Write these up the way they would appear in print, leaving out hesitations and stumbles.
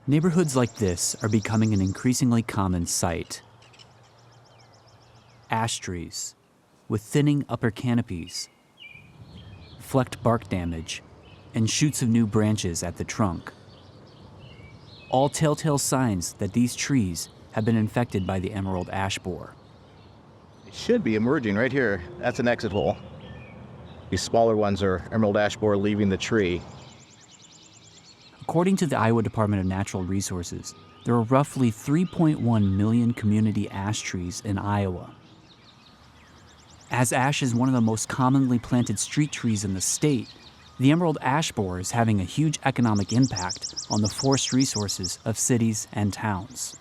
Neighborhoods like this are becoming an increasingly common sight. Ash trees, with thinning upper canopies, flecked bark damage, and shoots of new branches at the trunk. All telltale signs that these trees have been infected by the emerald ash borer. It should be emerging right here. That's an exit hole. These smaller ones are emerald ash borer leaving the tree. According to the Iowa Department of Natural Resources, there are roughly 3.1 million community ash trees in Iowa. As ash is one of the most commonly planted street trees in the state, the emerald ash borer is having a huge economic impact on the forest resources of cities and towns.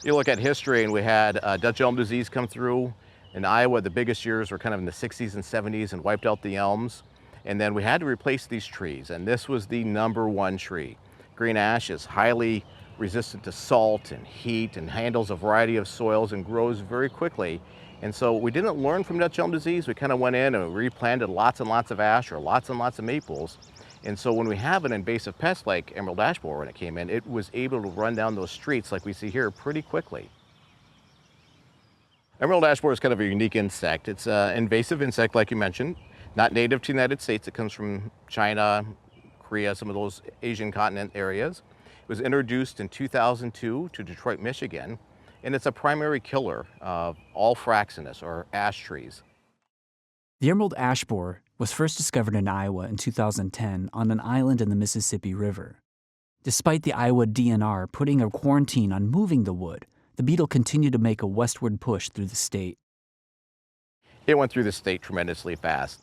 You look at history, and we had Dutch elm disease come through. In Iowa, the biggest years were kind of in the 60s and 70s and wiped out the elms. And then we had to replace these trees, and this was the #1 tree. Green ash is highly resistant to salt and heat and handles a variety of soils and grows very quickly. And so we didn't learn from Dutch elm disease. We kind of went in and replanted lots and lots of ash or lots and lots of maples. And so when we have an invasive pest like emerald ash borer, when it came in, it was able to run down those streets like we see here pretty quickly. Emerald ash borer is kind of a unique insect. It's an invasive insect, like you mentioned, not native to the United States. It comes from China, Korea, some of those Asian continent areas. It was introduced in 2002 to Detroit, Michigan, and it's a primary killer of all fraxinus, or ash trees. The emerald ash borer was first discovered in Iowa in 2010 on an island in the Mississippi River. Despite the Iowa DNR putting a quarantine on moving the wood, the beetle continued to make a westward push through the state. It went through the state tremendously fast.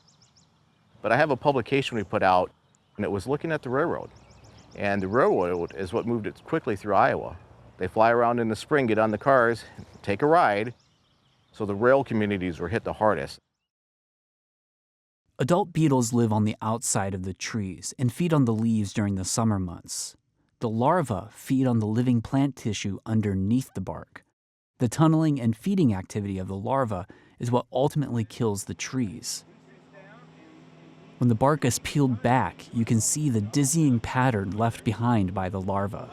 But I have a publication we put out, and it was looking at the railroad. And the railroad is what moved it quickly through Iowa. They fly around in the spring, get on the cars, take a ride. So the rail communities were hit the hardest. Adult beetles live on the outside of the trees and feed on the leaves during the summer months. The larvae feed on the living plant tissue underneath the bark. The tunneling and feeding activity of the larvae is what ultimately kills the trees. When the bark is peeled back, you can see the dizzying pattern left behind by the larva.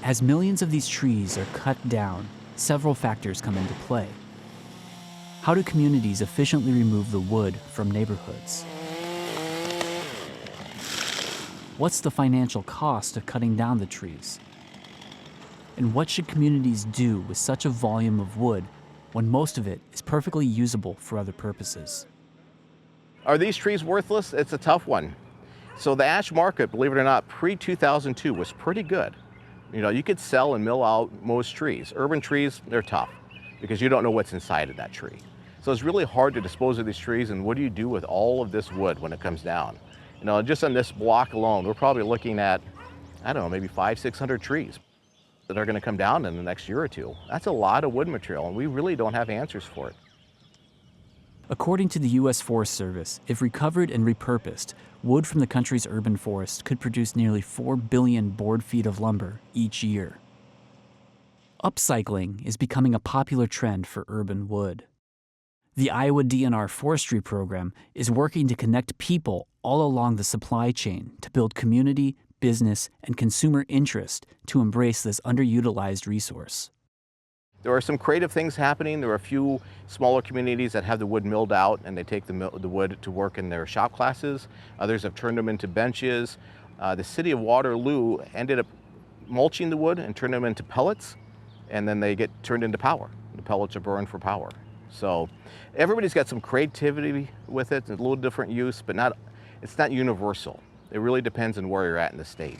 As millions of these trees are cut down, several factors come into play. How do communities efficiently remove the wood from neighborhoods? What's the financial cost of cutting down the trees? And what should communities do with such a volume of wood when most of it is perfectly usable for other purposes? Are these trees worthless? It's a tough one. So the ash market, believe it or not, pre-2002 was pretty good. You know, you could sell and mill out most trees. Urban trees, they're tough because you don't know what's inside of that tree. So it's really hard to dispose of these trees, and what do you do with all of this wood when it comes down? You know, just on this block alone, we're probably looking at, I don't know, maybe 500-600 trees that are going to come down in the next year or two. That's a lot of wood material, and we really don't have answers for it. According to the U.S. Forest Service, if recovered and repurposed, wood from the country's urban forests could produce nearly 4 billion board feet of lumber each year. Upcycling is becoming a popular trend for urban wood. The Iowa DNR Forestry Program is working to connect people all along the supply chain to build community, business, and consumer interest to embrace this underutilized resource. There are some creative things happening. There are a few smaller communities that have the wood milled out, and they take the wood to work in their shop classes. Others have turned them into benches. The city of Waterloo ended up mulching the wood and turned them into pellets, and then they get turned into power. The pellets are burned for power. So everybody's got some creativity with it, a little different use, but it's not universal. It really depends on where you're at in the state.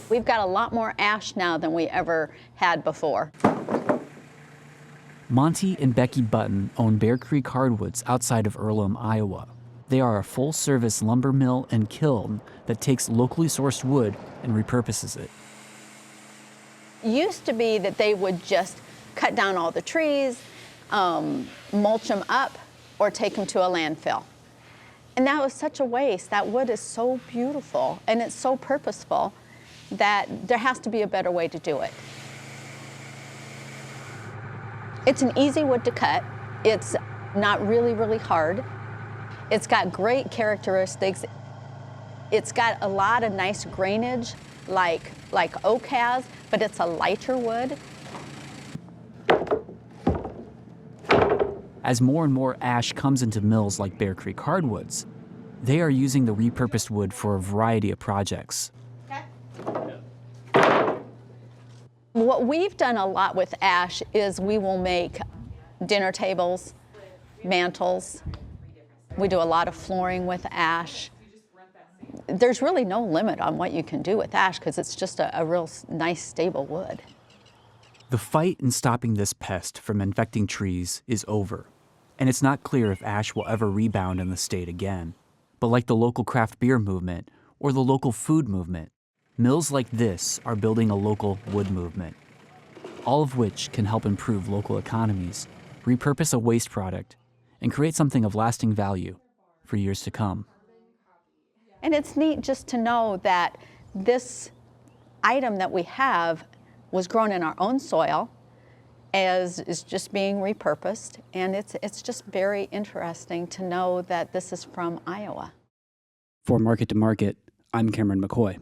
We've got a lot more ash now than we ever had before. Monty and Becky Button own Bear Creek Hardwoods outside of Earlham, Iowa. They are a full-service lumber mill and kiln that takes locally sourced wood and repurposes it. Used to be that they would just cut down all the trees, mulch them up, or take them to a landfill. And that was such a waste. That wood is so beautiful and it's so purposeful that there has to be a better way to do it. It's an easy wood to cut. It's not really, really hard. It's got great characteristics. It's got a lot of nice grainage like oak has, but it's a lighter wood. As more and more ash comes into mills like Bear Creek Hardwoods, they are using the repurposed wood for a variety of projects. What we've done a lot with ash is we will make dinner tables, mantles. We do a lot of flooring with ash. There's really no limit on what you can do with ash because it's just a real nice, stable wood. The fight in stopping this pest from infecting trees is over, and it's not clear if ash will ever rebound in the state again. But like the local craft beer movement or the local food movement, mills like this are building a local wood movement, all of which can help improve local economies, repurpose a waste product, and create something of lasting value for years to come. And it's neat just to know that this item that we have was grown in our own soil, is just being repurposed, and it's just very interesting to know that this is from Iowa. For Market to Market, I'm Cameron McCoy.